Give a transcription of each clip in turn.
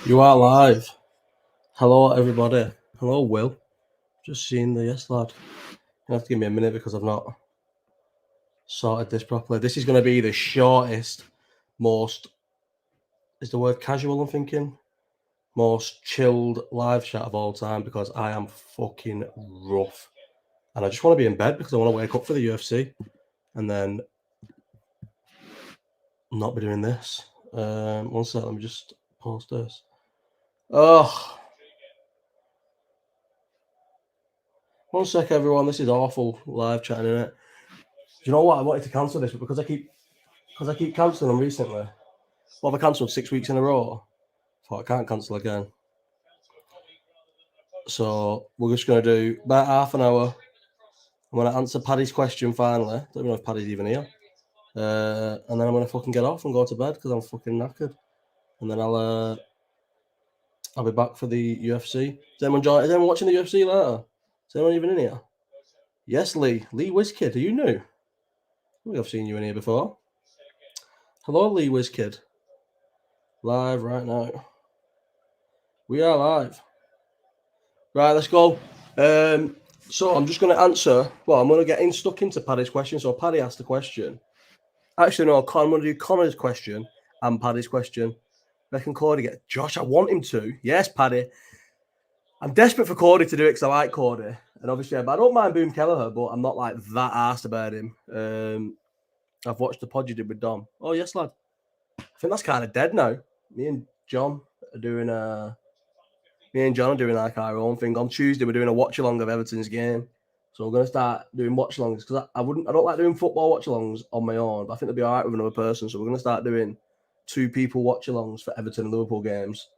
You are live. Hello, everybody. Hello, Will. Just seen the yes, lad. You have to give me a minute because I've not sorted this properly. This is going to be the shortest, most, is the word casual, I'm thinking? Most chilled live chat of all time because I am fucking rough. And I just want to be in bed because I want to wake up for the UFC and then not be doing this. One sec, let me just post this. Oh, one sec, everyone. This is awful live chatting, innit? Do you know what? I wanted to cancel this, but because I keep cancelling them recently. Well, I've cancelled 6 weeks in a row. Thought I can't cancel again. So we're just going to do about half an hour. I'm going to answer Paddy's question finally. Don't even know if Paddy's even here. And then I'm going to fucking get off and go to bed because I'm fucking knackered. And then I'll be back for the UFC. Is anyone watching the UFC later? Is anyone even in here? Yes, Lee. Lee Wizkid. Are you new? I think I've seen you in here before. Hello, Lee Wizkid. Live right now. We are live. Right, let's go. So I'm just going to answer. Well, I'm going to get stuck into Paddy's question. So Paddy asked the question. Actually, no, I'm going to do Connor's question and Paddy's question. Reckon Cody get Josh? I want him to. Yes, Paddy. I'm desperate for Cody to do it because I like Cody, and obviously, I don't mind Boom Kelleher, but I'm not like that arsed about him. I've watched the pod you did with Dom. Oh yes, lad. I think that's kind of dead now. Me and John are doing like our own thing. On Tuesday, we're doing a watch along of Everton's game. So we're going to start doing watch alongs because I don't like doing football watch alongs on my own, but I think they'll be all right with another person. So we're going to start doing 2 people watch alongs for Everton and Liverpool games.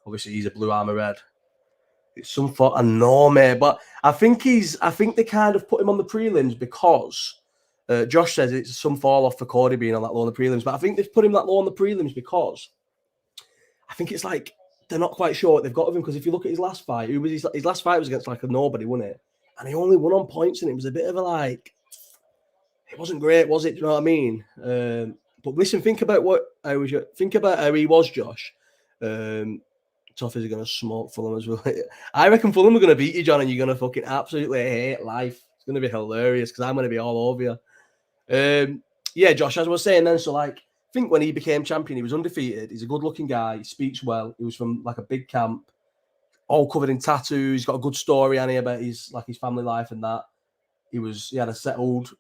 Obviously, he's a Blue Armour Red. It's some thought I know, mate, but I think they kind of put him on the prelims because Josh says it's some fall off for Cody being on that low on the prelims, but I think they've put him that low on the prelims because I think it's like they're not quite sure what they've got of him. Because if you look at his last fight, his last fight was against like a nobody, wasn't it? And he only won on points, and it was a bit of a like, it wasn't great, was it? Do you know what I mean? But listen, think about how he was, Josh. Toffees are going to smoke Fulham as well. I reckon Fulham are going to beat you, John, and you're going to fucking absolutely hate life. It's going to be hilarious because I'm going to be all over you. Yeah, Josh, as I was saying then, so like, I think when he became champion, he was undefeated. He's a good-looking guy. He speaks well. He was from like a big camp, all covered in tattoos. He's got a good story on here about his family life and that. He had a settled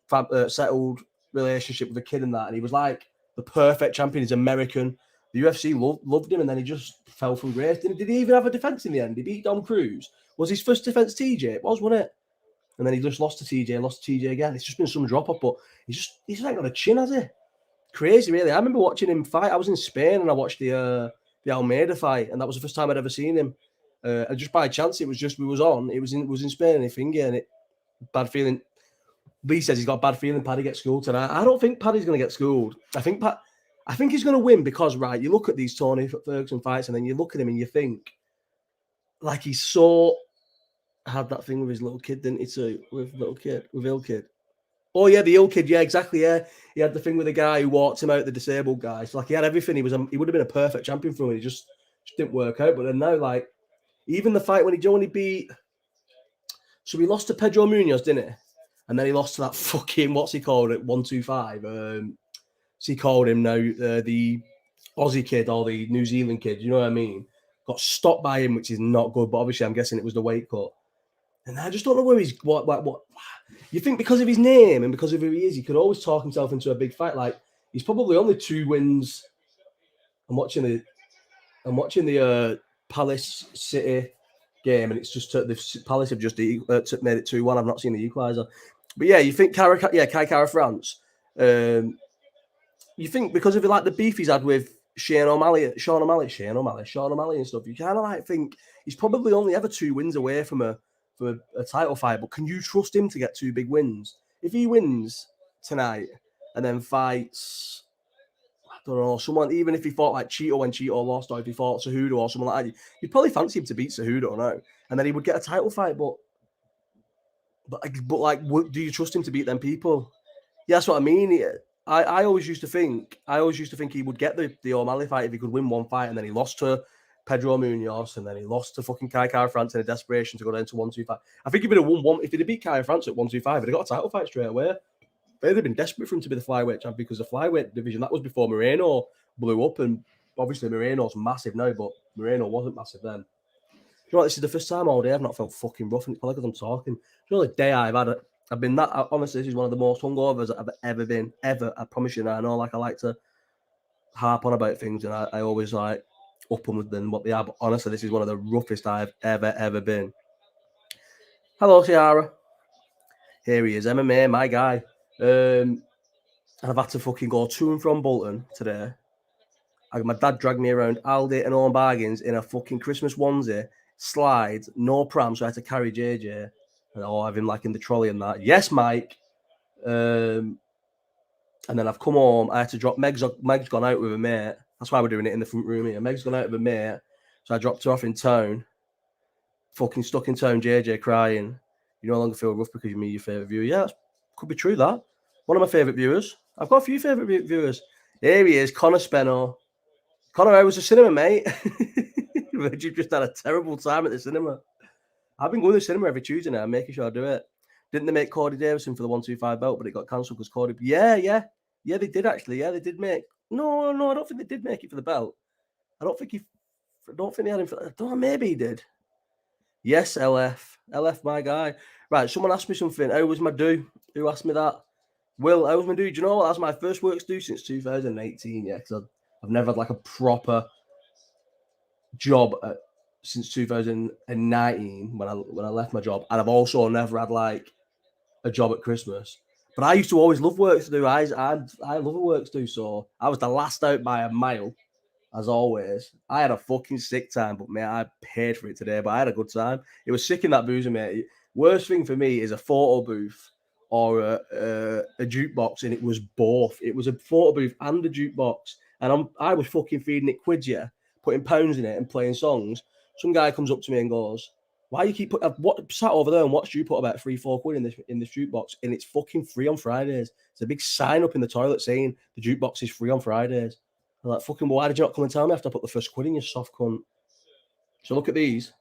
relationship with a kid and that, and he was like the perfect champion. He's American. The UFC loved him, and then he just fell from grace. Did he even have a defense in the end? He beat Dom Cruz. Was his first defense TJ? It was, wasn't it? And then he just lost to TJ again. It's just been some drop off, but he's just ain't got a chin, has he? Crazy, really. I remember watching him fight. I was in Spain and I watched the Almeida fight, and that was the first time I'd ever seen him. And just by chance, it was in Spain and he fingered, and bad feeling. Lee says he's got a bad feeling Paddy gets schooled tonight. I don't think Paddy's going to get schooled. I think he's going to win because, right, you look at these Tony Ferguson fights and then you look at him and you think, like, he's so had that thing with his little kid, didn't he, too? With ill kid. Oh, yeah, the ill kid. Yeah, exactly, yeah. He had the thing with the guy who walked him out, the disabled guy. So, like, he had everything. He would have been a perfect champion for him. He just didn't work out. But then now, like, even the fight when he beat... So he lost to Pedro Munoz, didn't he? And then he lost to that fucking, what's he called it, 125. So he called him now the Aussie kid or the New Zealand kid. You know what I mean? Got stopped by him, which is not good. But obviously, I'm guessing it was the weight cut. And I just don't know where he's what. You think because of his name and because of who he is, he could always talk himself into a big fight. Like he's probably only 2 wins. I'm watching the Palace City game, and it's just the Palace have just made it 2-1. I've not seen the equaliser. But yeah, you think Kai Kara France. You think because of like the beef he's had with Sean O'Malley and stuff, you kind of like think he's probably only ever 2 wins away from a title fight. But can you trust him to get 2 big wins? If he wins tonight and then fights, I don't know, someone, even if he fought like Cheeto when Cheeto lost, or if he fought Cejudo or someone like that, you'd probably fancy him to beat Cejudo now, and then he would get a title fight. But do you trust him to beat them people? Yeah, that's what I mean. I always used to think he would get the O'Malley fight if he could win one fight, and then he lost to Pedro Munoz, and then he lost to fucking Kai France in a desperation to go down to 125. I think if he'd have won one, if he'd have beat Kai France at 125, he'd have got a title fight straight away. They'd have been desperate for him to be the flyweight champ because the flyweight division, that was before Moreno blew up, and obviously Moreno's massive now, but Moreno wasn't massive then. You know what, this is the first time all day I've not felt fucking rough, and it's probably because I'm talking. You know, the day I've been that, honestly, this is one of the most hungovers I've ever been, ever. I promise you. Now, I know, like, I like to harp on about things, and I always like up them than what they are, but honestly, this is one of the roughest I've ever been. Hello, Ciara. Here he is, MMA, my guy. And I've had to fucking go to and from Bolton today. My dad dragged me around Aldi and Owen Bargains in a fucking Christmas onesie, slides, no pram, so I had to carry JJ. And I'll have him like in the trolley and that. Yes, Mike. And then I've come home. I had to drop Meg's gone out with a mate. That's why we're doing it in the front room here. Meg's gone out with a mate, so I dropped her off in town. Fucking stuck in town, JJ crying. You no longer feel rough because you're me, your favourite viewer. Yeah, could be true, that. One of my favourite viewers. I've got a few favourite viewers. Here he is, Connor Spenno. Connor, how was the cinema, mate? You've just had a terrible time at the cinema. I've been going to the cinema every Tuesday now, making sure I do it. Didn't they make Cody Davison for the 125 belt, but it got cancelled because Cody... Yeah, they did actually. Yeah, they did make... No, I don't think they did make it for the belt. I don't think they had him for... I don't know, maybe he did. Yes, LF, my guy. Right, someone asked me something. How was my do? Who asked me that? Will, how was my do? Do you know what? That's my first works do since 2018, yeah, because I've never had like a proper job since 2019 when I left my job, and I've also never had like a job at Christmas. But I used to always love work to do. I love a work to do, so I was the last out by a mile, as always. I had a fucking sick time, but mate, I paid for it today. But I had a good time. It was sick in that boozer, mate. Worst thing for me is a photo booth or a jukebox, and it was both. It was a photo booth and a jukebox, and I was fucking feeding it quids, yeah, putting pounds in it and playing songs. Some guy comes up to me and goes, "Why you keep putting? What sat over there and watched you put about 3-4 quid in this jukebox, and it's fucking free on Fridays." There's a big sign up in the toilet saying the jukebox is free on Fridays. I'm like, fucking, well, why did you not come and tell me after I put the first quid in, you soft cunt? So look at these.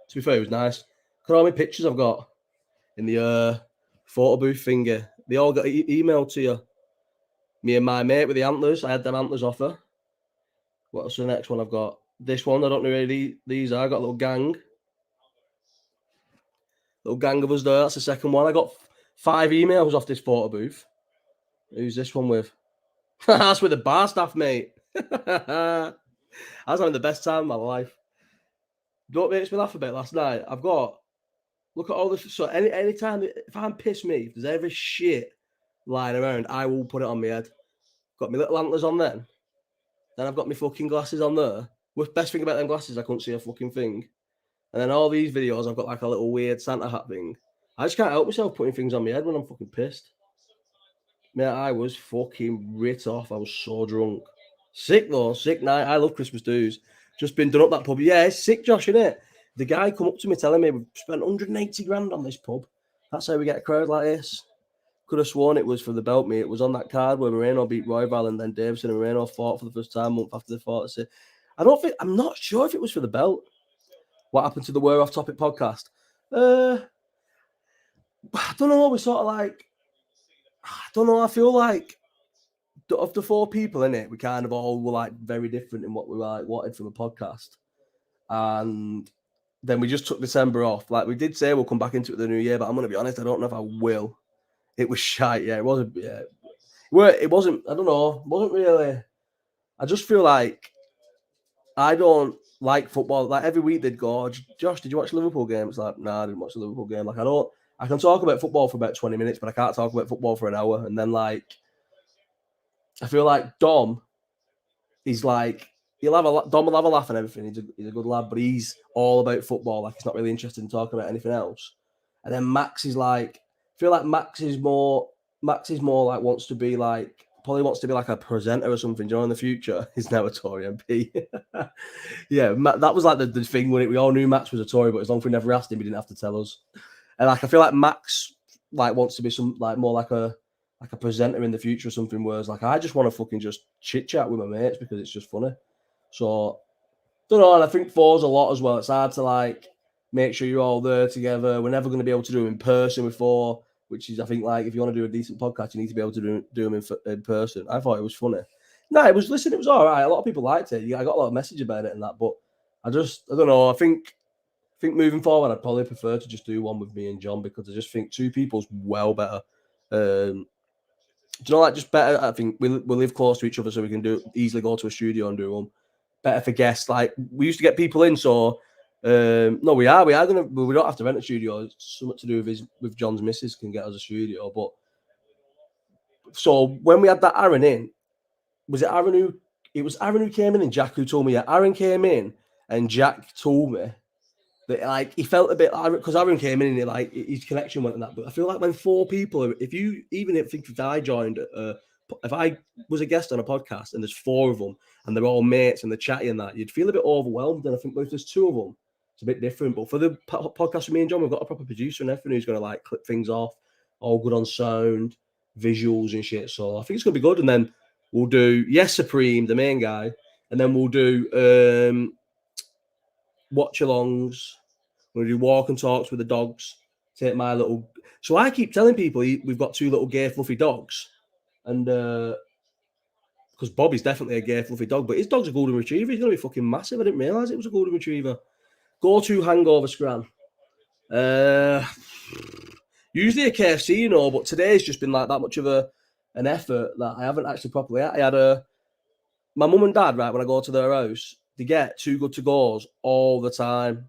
To be fair, it was nice. Look at all my pictures I've got in the photo booth finger. They all got emailed to you. Me and my mate with the antlers. I had them antlers off her. What's the next one I've got? This one, I don't know where these are. I got a little gang. Little gang of us there. That's the second one. I got 5 emails off this photo booth. Who's this one with? That's with the bar staff, mate. I was having the best time of my life. Don't make me laugh a bit last night. I've got, look at all this. So any time, if I'm pissed me, if there's ever shit lying around, I will put it on my head. Got my little antlers on then. Then I've got my fucking glasses on there. The best thing about them glasses, I couldn't see a fucking thing. And then all these videos, I've got like a little weird Santa hat thing. I just can't help myself putting things on my head when I'm fucking pissed. Mate, I was fucking writ off. I was so drunk. Sick though, sick night. I love Christmas dues. Just been done up that pub. Yeah, it's sick, Josh, innit? The guy come up to me telling me we've spent 180 grand on this pub. That's how we get a crowd like this. Could have sworn it was for the belt, mate. It was on that card where Moreno beat Royval and then Davison and Moreno fought for the first time a month after they fought. I'm not sure if it was for the belt. What happened to the We're Off Topic podcast? I don't know. We're sort of like, I don't know. I feel like of the 4 people in it, we kind of all were like very different in what we like wanted from a podcast. And then we just took December off. Like we did say we'll come back into it the new year, but I'm going to be honest, I don't know if I will. It was shite. Yeah, it wasn't. Yeah. It wasn't, I don't know. It wasn't really. I just feel like I don't like football. Like every week they'd go, Josh, did you watch the Liverpool game? It's like, nah, I didn't watch the Liverpool game. Like I can talk about football for about 20 minutes, but I can't talk about football for an hour. And then like, I feel like Dom, he's like, Dom will have a laugh and everything. He's a good lad, but he's all about football. Like he's not really interested in talking about anything else. And then Max is like, I feel like Max is more like wants to be like a presenter or something. You know, in the future, he's now a Tory MP. Yeah, that was like the thing when we all knew Max was a Tory, but as long as we never asked him, he didn't have to tell us. And like I feel like Max like wants to be some like more like a presenter in the future or something. Whereas like I just want to fucking just chit chat with my mates because it's just funny. So don't know, and I think 4's a lot as well. It's hard to like make sure you're all there together. We're never going to be able to do them in person with 4, which is, I think, like if you want to do a decent podcast, you need to be able to do them in person. I thought it was funny. No, it was all right. A lot of people liked it. I got a lot of message about it and that, but I don't know. I think moving forward, I'd probably prefer to just do one with me and John, because I just think two people's well better. Do you know, like, just better? I think we live close to each other, so we can easily go to a studio and do them. Better for guests. Like, we used to get people in, so no, we are gonna. We don't have to rent a studio. It's something to do with John's missus can get us a studio. But so when we had that Aaron in, was it Aaron who? It was Aaron who came in and Jack who told me. Yeah, Aaron came in and Jack told me that, like, he felt a bit, because Aaron came in and like his connection went and that. But I feel like when 4 people, if I joined, if I was a guest on a podcast and there's 4 of them and they're all mates and they're chatty and that, you'd feel a bit overwhelmed. And I think if there's 2 of them, it's a bit different. But for the podcast with me and John, we've got a proper producer and everything who's going to like clip things off, all good on sound, visuals and shit. So I think it's going to be good. And then we'll do Supreme, the main guy, and then we'll do watch-alongs. We'll do walk and talks with the dogs. Take my little. So I keep telling people we've got 2 little gay fluffy dogs, and because Bobby's definitely a gay fluffy dog, but his dog's a golden retriever. He's gonna be fucking massive. I didn't realize it was a golden retriever. Go-to hangover scran. Usually a KFC, you know, but today's just been like that much of an effort that I haven't actually properly. I had my mum and dad, right, when I go to their house, they get Too Good to Go's all the time.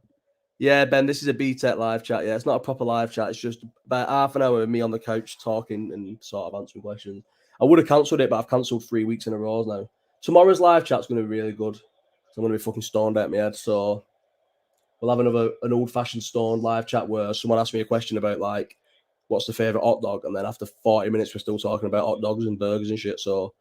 Yeah, Ben, this is a BTEC live chat. Yeah, it's not a proper live chat. It's just about half an hour of me on the couch talking and sort of answering questions. I would have cancelled it, but I've cancelled 3 weeks in a row now. Tomorrow's live chat's going to be really good. So I'm going to be fucking stoned out my head. So we'll have an old-fashioned stoned live chat where someone asks me a question about, like, what's the favourite hot dog? And then after 40 minutes, we're still talking about hot dogs and burgers and shit. So,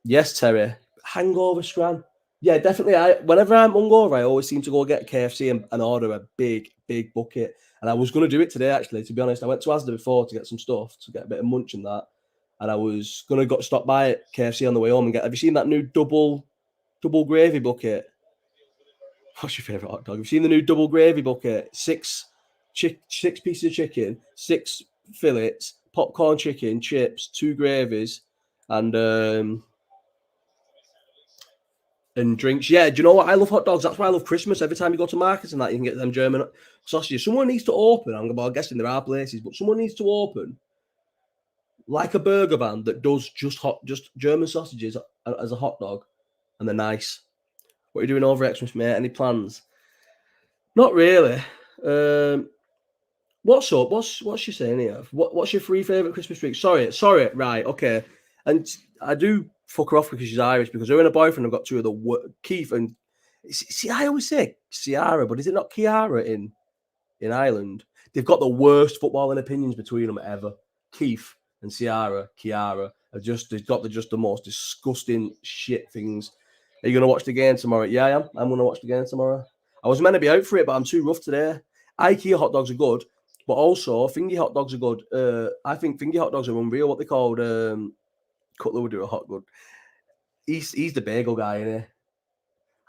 yes, Terry. Hangover scran. Yeah, definitely. Whenever I'm hungover, I always seem to go get KFC and order a big bucket. And I was going to do it today, actually, to be honest. I went to Asda before to get some stuff, to get a bit of munch and that. And I was going to stop by at KFC on the way home and get... Have you seen that new double gravy bucket? What's your favourite hot dog? Have you seen the new double gravy bucket? 6 pieces of chicken, 6 fillets, popcorn chicken, chips, 2 gravies, and drinks. Yeah, do you know what? I love hot dogs. That's why I love Christmas. Every time you go to markets and that, you can get them German sausages. Someone needs to open. I'm guessing there are places, but someone needs to open like a burger van that does just German sausages as a hot dog, and they're nice. What are you doing over Xmas, mate? Any plans? Not really. What's up? What's she saying here? What's your 3 favourite Christmas drinks? Sorry. Right, okay. And I do fuck her off because she's Irish, because her and her boyfriend have got 2 of the Keith and... See, I always say Ciara, but is it not Kiara in Ireland? They've got the worst footballing opinions between them ever. Keith and Kiara they've got the most disgusting shit things. Are you going to watch the game tomorrow? Yeah, I am. I'm going to watch the game tomorrow. I was meant to be out for it, but I'm too rough today. IKEA hot dogs are good, but also fingy hot dogs are good. I think fingy hot dogs are unreal. What they called... Cutler would do a hot good. He's the bagel guy, innit?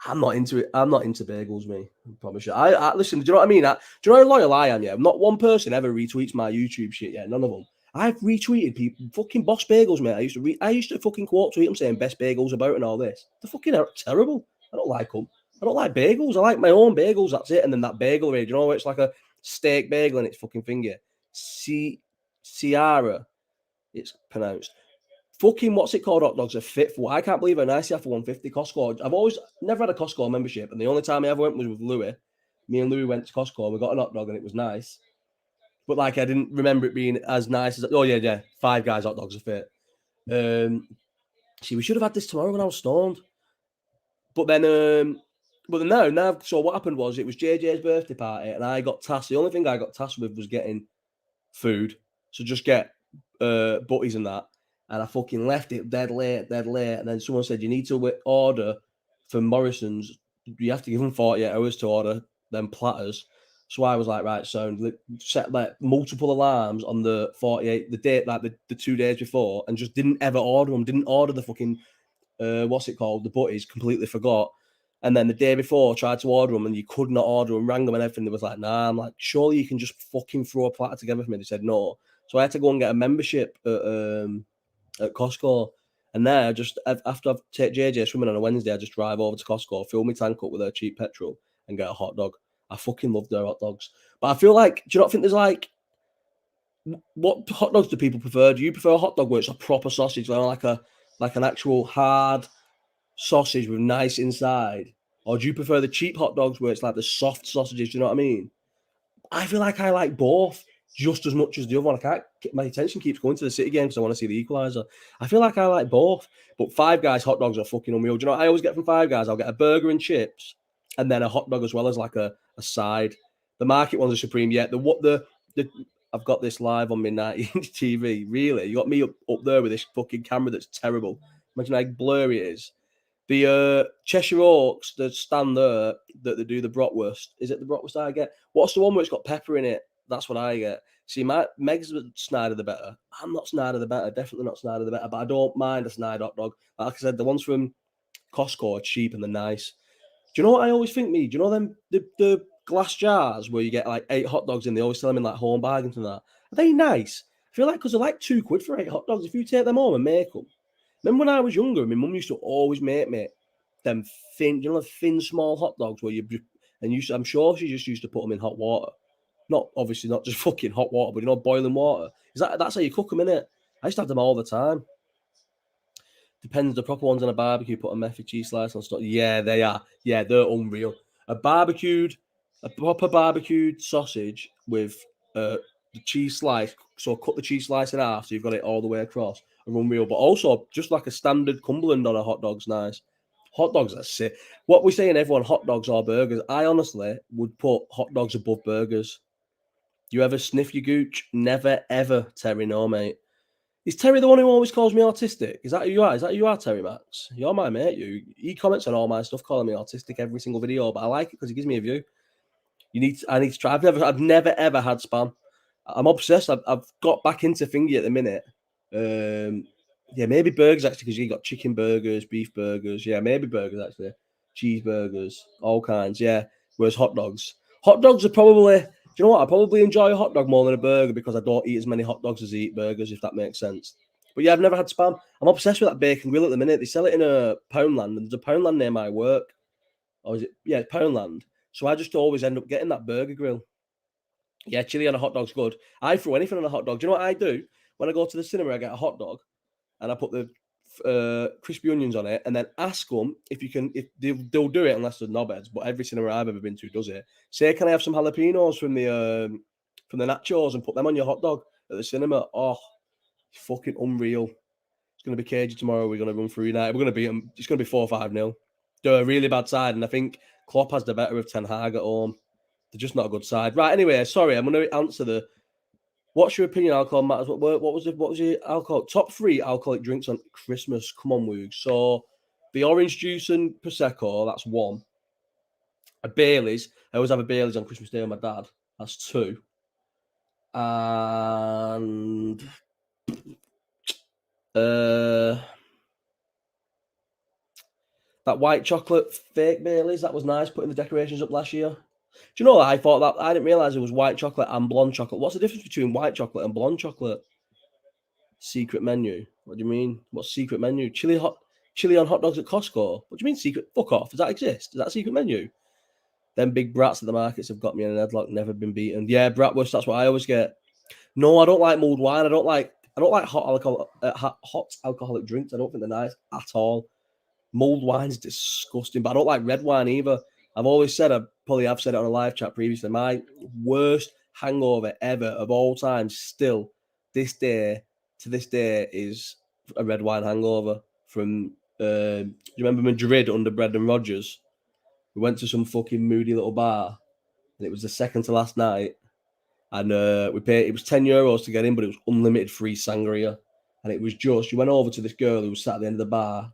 I'm not into it. I'm not into bagels, me. I promise you. I listen. Do you know what I mean? Do you know how loyal I am? Yeah, not one person ever retweets my YouTube shit. Yeah, none of them. I've retweeted people. Fucking Boss Bagels, mate. I used to fucking quote tweet them saying best bagels about and all this. They're fucking terrible. I don't like them. I don't like bagels. I like my own bagels. That's it. And then that bagel, you know, it's like a steak bagel and it's fucking finger. Ciara, it's pronounced. Fucking what's it called? Hot dogs are fit for. I can't believe how nice they are for 150 Costco. I've never had a Costco membership, and the only time I ever went was with Louis. Me and Louis went to Costco. We got an hot dog, and it was nice. But like, I didn't remember it being as nice as... Oh yeah, Five Guys hot dogs are fit. See, we should have had this tomorrow when I was stoned. But then now. So what happened was, it was JJ's birthday party, and I got tasked. The only thing I got tasked with was getting food. So just get butties and that. And I fucking left it dead late. And then someone said, you need to order from Morrison's. You have to give them 48 hours to order them platters. So I was like, right, so set like multiple alarms on the 48, the date, like the 2 days before, and just didn't ever order them. Didn't order the fucking, what's it called? The butties. Completely forgot. And then the day before, tried to order them and you could not order them, rang them and everything. They was like, nah. I'm like, surely you can just fucking throw a platter together for me. They said no. So I had to go and get a membership at Costco. And there, just after I've take JJ swimming on a Wednesday, I just drive over to Costco, fill my tank up with their cheap petrol, and get a hot dog. I fucking love their hot dogs. But I feel like, do you not think there's like, what hot dogs do people prefer? Do you prefer a hot dog where it's a proper sausage, like an actual hard sausage with nice inside, or do you prefer the cheap hot dogs where it's like the soft sausages? Do you know what I mean? I feel like I like both just as much as the other one. I can't. My attention keeps going to the City game because I want to see the equaliser. I feel like I like both, but Five Guys hot dogs are fucking unreal. Do you know what I always get from Five Guys? I'll get a burger and chips, and then a hot dog as well as like a side. The market ones are supreme. Yeah, the I've got this live on my 90-inch TV. Really, you got me up there with this fucking camera that's terrible. Imagine how blurry it is. The Cheshire Oaks, the stand there that they do the bratwurst. Is it the bratwurst I get? What's the one where it's got pepper in it? That's what I get. See, Meg's Snyder the better. I'm not Snyder the better. Definitely not Snyder the better. But I don't mind a Snyder hot dog. Like I said, the ones from Costco are cheap and they're nice. Do you know what I always think, me? Do you know them the glass jars where you get like 8 hot dogs in? They always sell them in like home bargains and that. Are they nice? I feel like because they're like £2 for 8 hot dogs. If you take them home and make them. Remember when I was younger, my mum used to always make me them thin, the thin, small hot dogs where I'm sure she just used to put them in hot water. Not obviously not just fucking hot water, but boiling water. That's how you cook them, innit? I used to have them all the time. Depends, the proper ones on a barbecue, put a method cheese slice on stuff. Yeah, they are. Yeah, they're unreal. A proper barbecued sausage with the cheese slice. So cut the cheese slice in half, so you've got it all the way across. Unreal, but also just like a standard Cumberland on a hot dog's nice. Hot dogs are sick. What we're saying, everyone, hot dogs or burgers. I honestly would put hot dogs above burgers. You ever sniff your gooch? Never, ever, Terry. No, mate. Is Terry the one who always calls me autistic? Is that who you are? Is that who you are, Terry Max? You're my mate. He comments on all my stuff, calling me autistic every single video, but I like it because he gives me a view. I need to try. I've never ever had spam. I'm obsessed. I've got back into thingy at the minute. Yeah, maybe burgers actually, because you got chicken burgers, beef burgers. Yeah, maybe burgers actually, cheeseburgers, all kinds. Yeah, whereas hot dogs are probably. Do you know what? I probably enjoy a hot dog more than a burger because I don't eat as many hot dogs as I eat burgers, if that makes sense. But yeah, I've never had spam. I'm obsessed with that bacon grill at the minute. They sell it in a Poundland, and there's a Poundland near my work. Or is it? Yeah, Poundland. So I just always end up getting that burger grill. Yeah, chili on a hot dog's good. I throw anything on a hot dog. Do you know what I do? When I go to the cinema, I get a hot dog and I put the crispy onions on it, and then ask them if they'll do it unless they're knobheads. But every cinema I've ever been to does it. Say, can I have some jalapenos from the nachos and put them on your hot dog at the cinema? Oh, fucking unreal. It's gonna be cagey tomorrow. We're gonna run through United. We're gonna beat them. It's gonna be 4-5-0. They're a really bad side, and I think Klopp has the better of Ten Hag at home. They're just not a good side. Right. Anyway, sorry. I'm gonna answer what's your opinion? Alcohol matters. What was your alcohol? Top 3 alcoholic drinks on Christmas. Come on, Woog. So the orange juice and Prosecco, that's 1. A Baileys. I always have a Baileys on Christmas Day with my dad. That's 2. And that white chocolate fake Baileys, that was nice, putting the decorations up last year. Do you know what? I thought that I didn't realize it was white chocolate and blonde chocolate. What's the difference between white chocolate and blonde chocolate? Secret menu. What do you mean? What's secret menu? Chili on hot dogs at Costco. What do you mean secret? Fuck off. Does that exist? Is that a secret menu? Them big brats at the markets have got me in an headlock. Never been beaten. Yeah, bratwurst. That's what I always get. No, I don't like mulled wine. I don't like hot alcoholic drinks. I don't think they're nice at all. Mulled wine's disgusting, but I don't like red wine either. I've always said, I probably have said it on a live chat previously, my worst hangover ever of all time, still to this day, is a red wine hangover from, you remember Madrid under Brendan Rodgers? We went to some fucking moody little bar, and it was the second to last night, and we paid, it was €10 to get in, but it was unlimited free sangria, and it was just, you went over to this girl who was sat at the end of the bar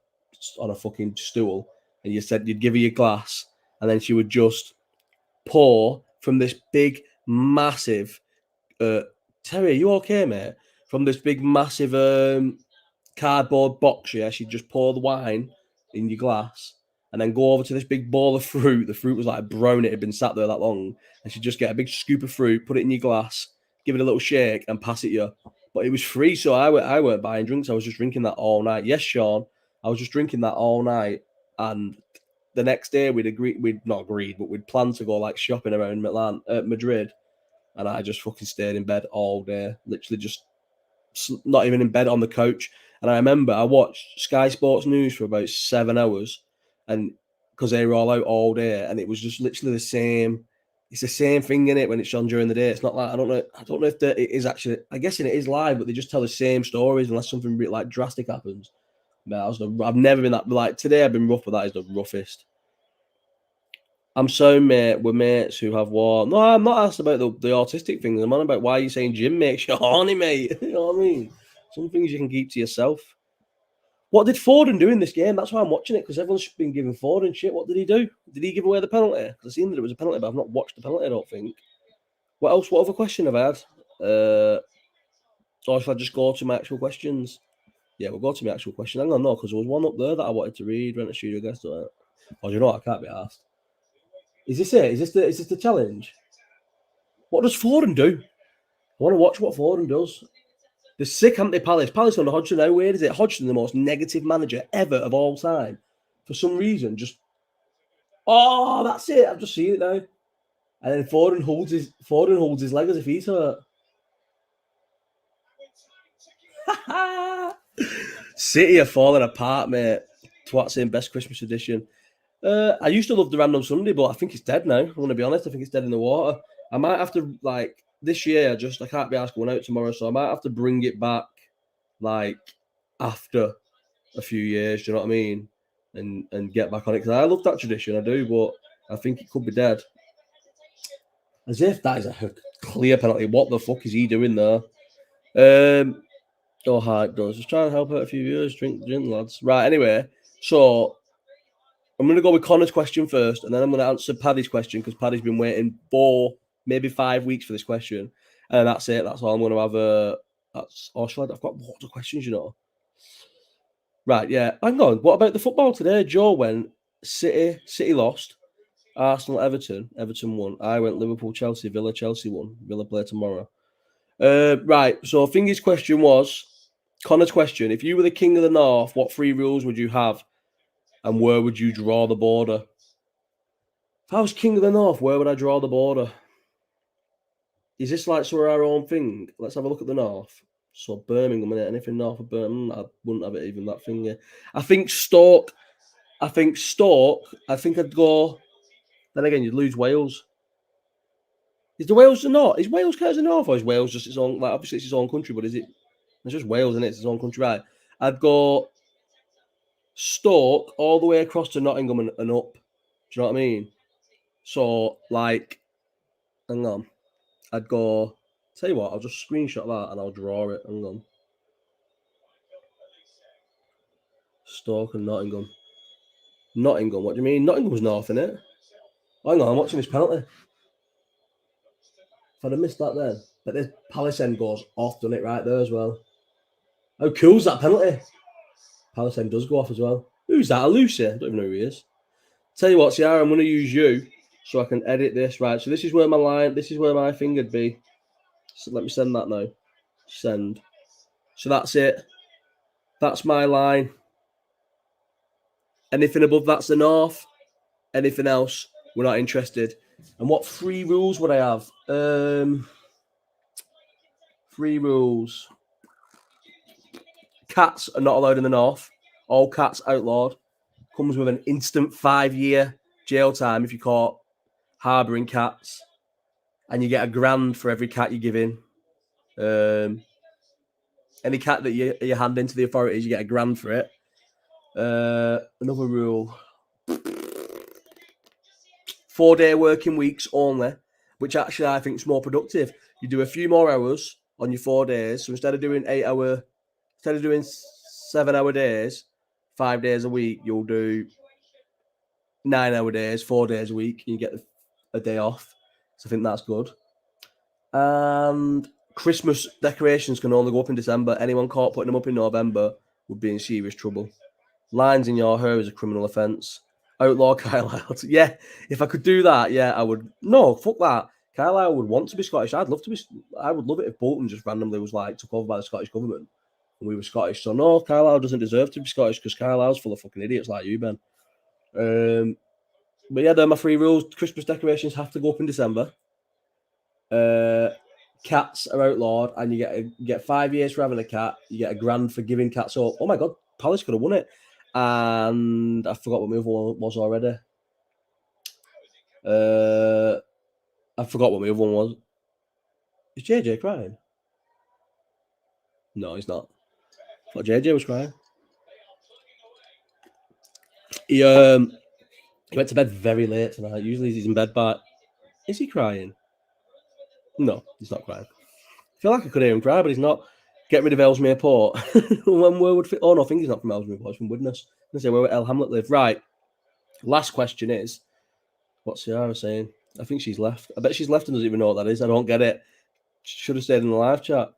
on a fucking stool, and you said you'd give her your glass, and then she would just pour from this big, massive. Terry, are you okay, mate? From this big, massive cardboard box, yeah, she'd just pour the wine in your glass, and then go over to this big ball of fruit. The fruit was like brown; it had been sat there that long, and she'd just get a big scoop of fruit, put it in your glass, give it a little shake, and pass it you. But it was free, so I weren't buying drinks. I was just drinking that all night. Yes, Sean, I was just drinking that all night, and the next day we'd not agreed, but we'd planned to go like shopping around Madrid, and I just fucking stayed in bed all day, literally just not even in bed, on the couch. And I remember I watched Sky Sports News for about 7 hours, and because they were all out all day, and it was just literally the same. It's the same thing in it when it's on during the day. It's not like I don't know if it is actually. I guess it is live, but they just tell the same stories unless something really, like drastic happens. Man, I've never been that, like today. I've been rough, but that is the roughest. I'm so mate with mates who have war. No, I'm not asked about the autistic things. I'm on about why you saying gym makes you horny, mate. You know what I mean? Some things you can keep to yourself. What did Foden do in this game? That's why I'm watching it, because everyone's been giving Foden shit. What did he do? Did he give away the penalty? Because I seen that it was a penalty, but I've not watched the penalty, I don't think. What else? What other question have I had? Or should I just go to my actual questions? Yeah, we'll go to my actual question. Hang on, no, because there was one up there that I wanted to read. Rent a studio guest. Oh, you know what? I can't be asked. Is this it? Is this the challenge? What does Foden do? I want to watch what Foden does. The sick anti-Palace. Palace under Hodgson. How weird is it? Hodgson, the most negative manager ever of all time. For some reason, just... Oh, that's it. I've just seen it now. And then Foden holds his leg as if he's hurt. City are falling apart, mate. Twat saying best Christmas edition. I used to love the Random Sunday, but I think it's dead now. I'm going to be honest. I think it's dead in the water. I might have to, like, this year, I can't be asked going out tomorrow, so I might have to bring it back, like, after a few years, do you know what I mean? And get back on it. Because I love that tradition, I do, but I think it could be dead. As if that is a clear penalty. What the fuck is he doing there? Oh, hi, it does. Just trying to help out a few viewers. Drink, lads. Right, anyway, so I'm going to go with Connor's question first, and then I'm going to answer Paddy's question, because Paddy's been waiting 4, maybe 5 weeks for this question. And that's it. That's all I'm going to have. I've got lots of questions, you know. Right, yeah. Hang on. What about the football today? Joe went City lost. Arsenal, Everton won. I went Liverpool, Chelsea won. Villa play tomorrow. Right, so Fingy's question was, Connor's question, if you were the king of the north, what 3 rules would you have? And where would you draw the border? If I was king of the north, where would I draw the border? Is this like sort of our own thing? Let's have a look at the north. So Birmingham, and anything north of Birmingham, I wouldn't have it even that thing here. I think Stoke. I think I'd go. Then again, you'd lose Wales. Is the Wales the north? Is Wales kind of the north, or is Wales just its own? Like, obviously, it's its own country, but is it? It's just Wales, isn't it? It's its own country, right? I'd go Stoke all the way across to Nottingham and up. Do you know what I mean? So, like, hang on. I'd go. Tell you what, I'll just screenshot that and I'll draw it. Hang on. Stoke and Nottingham. Nottingham, what do you mean? Nottingham's north, innit? Hang on, I'm watching this penalty. If I'd have missed that then. But this Palace end goes off, doesn't it, right there as well? How cool's that penalty? Palace end does go off as well. Who's that? Lucy? I don't even know who he is. Tell you what, Ciara, I'm going to use you so I can edit this. Right, so this is where my thing would be. So let me send that now. Send. So that's it. That's my line. Anything above that's the north. Anything else, we're not interested. And what 3 rules would I have? 3 rules. Cats are not allowed in the north. All cats outlawed. Comes with an instant 5-year jail time if you're caught harbouring cats. And you get £1,000 for every cat you give in. Any cat that you hand into the authorities, you get £1,000 for it. Another rule. 4-day working weeks only, which actually I think is more productive. You do a few more hours on your 4 days. So instead of doing 7-hour days, 5 days a week, you'll do 9-hour days, 4 days a week, and you get a day off. So I think that's good. And Christmas decorations can only go up in December. Anyone caught putting them up in November would be in serious trouble. Lines in your hair is a criminal offence. Outlaw Carlisle. Yeah, if I could do that, yeah, I would. No, fuck that. Carlisle would want to be Scottish. I'd love to be. I would love it if Bolton just randomly was like took over by the Scottish government and we were Scottish. So no, Carlisle doesn't deserve to be Scottish because Carlisle's full of fucking idiots like you, Ben. But yeah, they're my 3 rules. Christmas decorations have to go up in December. Cats are outlawed, and you get 5 years for having a cat. You get £1,000 for giving cats up. Oh my god, Palace could have won it. And I forgot what my other one was already. I forgot what my other one was. Is JJ crying? No, he's not. I thought JJ was crying. He went to bed very late tonight. Usually he's in bed by. Is he crying? No, he's not crying. I feel like I could hear him cry, but he's not. Get rid of Ellesmere Port. When where would fit? Oh no, I think he's not from Ellesmere Port. He's from Widnes. I'm gonna say where would El Hamlet live? Right. Last question is, what's Ciara saying? I think she's left. I bet she's left and doesn't even know what that is. I don't get it. Should have stayed in the live chat.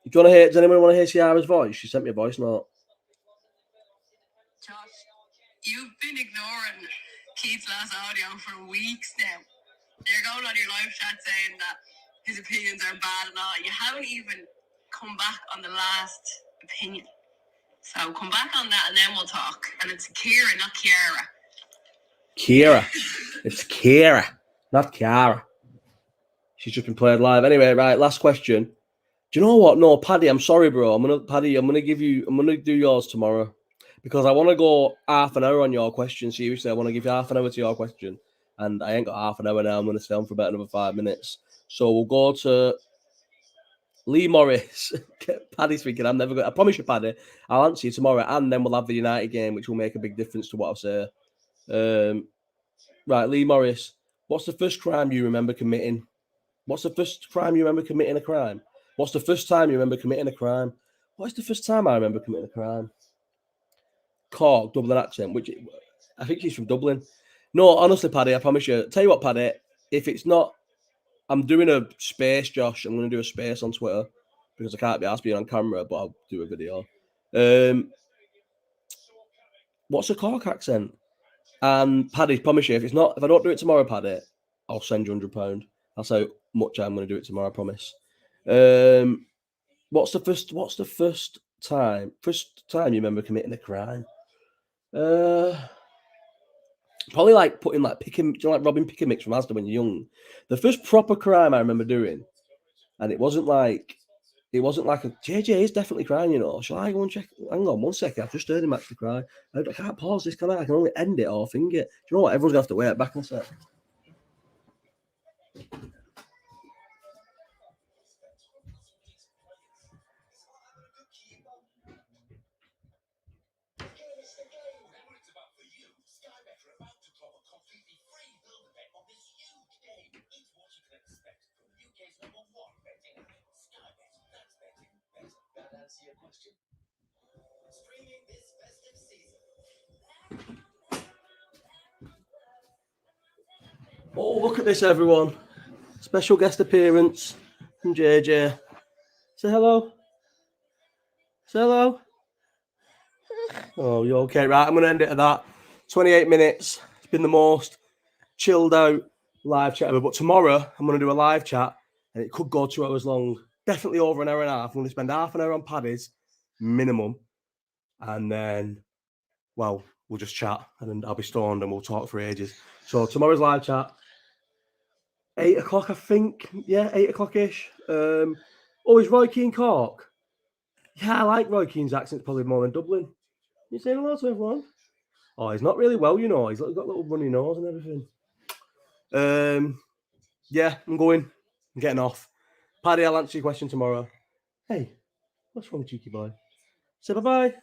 Do you want to hear? Does anyone want to hear Ciara's voice? She sent me a voice note. Josh, you've been ignoring Keith's last audio for weeks now. You're going on your live chat saying that his opinions are bad and all. You haven't even come back on the last opinion. So come back on that and then we'll talk. And it's Kira, not Ciara. Kira. It's Kira, not Ciara. She's just been played live. Anyway, right, last question. Do you know what? No, Paddy, I'm sorry, bro. I'm gonna do yours tomorrow. Because I want to go half an hour on your question. Seriously, I want to give you half an hour to your question. And I ain't got half an hour now. I'm going to stay on for about another 5 minutes. So we'll go to Lee Morris. Paddy's thinking, I'm never going to... I promise you, Paddy, I'll answer you tomorrow. And then we'll have the United game, which will make a big difference to what I say. Right, Lee Morris. What's the first crime you remember committing? What's the first crime you remember committing a crime? What's the first time you remember committing a crime? What is the first time I remember committing a crime? Cork, Dublin accent, which I think she's from Dublin. No, honestly, Paddy, I promise you. Tell you what, Paddy, if it's not, I'm doing a space, Josh. I'm going to do a space on Twitter because I can't be asked being on camera, but I'll do a video. What's a Cork accent? And Paddy, promise you, if I don't do it tomorrow, Paddy, I'll send you £100. That's how much I'm going to do it tomorrow, I promise. What's the first time you remember committing a crime? Probably like putting like robbing pick and mix from Asda when you're young. The first proper crime I remember doing, and it wasn't like a JJ is definitely crying, you know. Shall I go and check? Hang on 1 second. I've just heard him actually cry. I can't pause this, can I? I can only end it or finger it. Do you know what? Everyone's gonna have to wait back in a sec. Oh, look at this, everyone. Special guest appearance from JJ. Say hello. Say hello. Oh, you okay? Right, I'm going to end it at that. 28 minutes. It's been the most chilled out live chat ever. But tomorrow, I'm going to do a live chat, and it could go 2 hours long. Definitely over an hour and a half. I'm going to spend half an hour on Paddy's, minimum. And then, well, we'll just chat, and then I'll be stoned, and we'll talk for ages. So tomorrow's live chat. 8 o'clock, I think. Yeah, 8 o'clock-ish. Oh, is Roy Keane Cork? Yeah, I like Roy Keane's accent probably more than Dublin. You saying hello to everyone? Oh, he's not really well, you know. He's got a little runny nose and everything. Yeah, I'm going. I'm getting off. Paddy, I'll answer your question tomorrow. Hey, what's wrong, cheeky boy? Say bye-bye.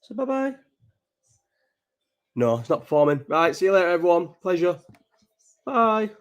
Say bye-bye. No, it's not performing. Right, see you later, everyone. Pleasure. Bye.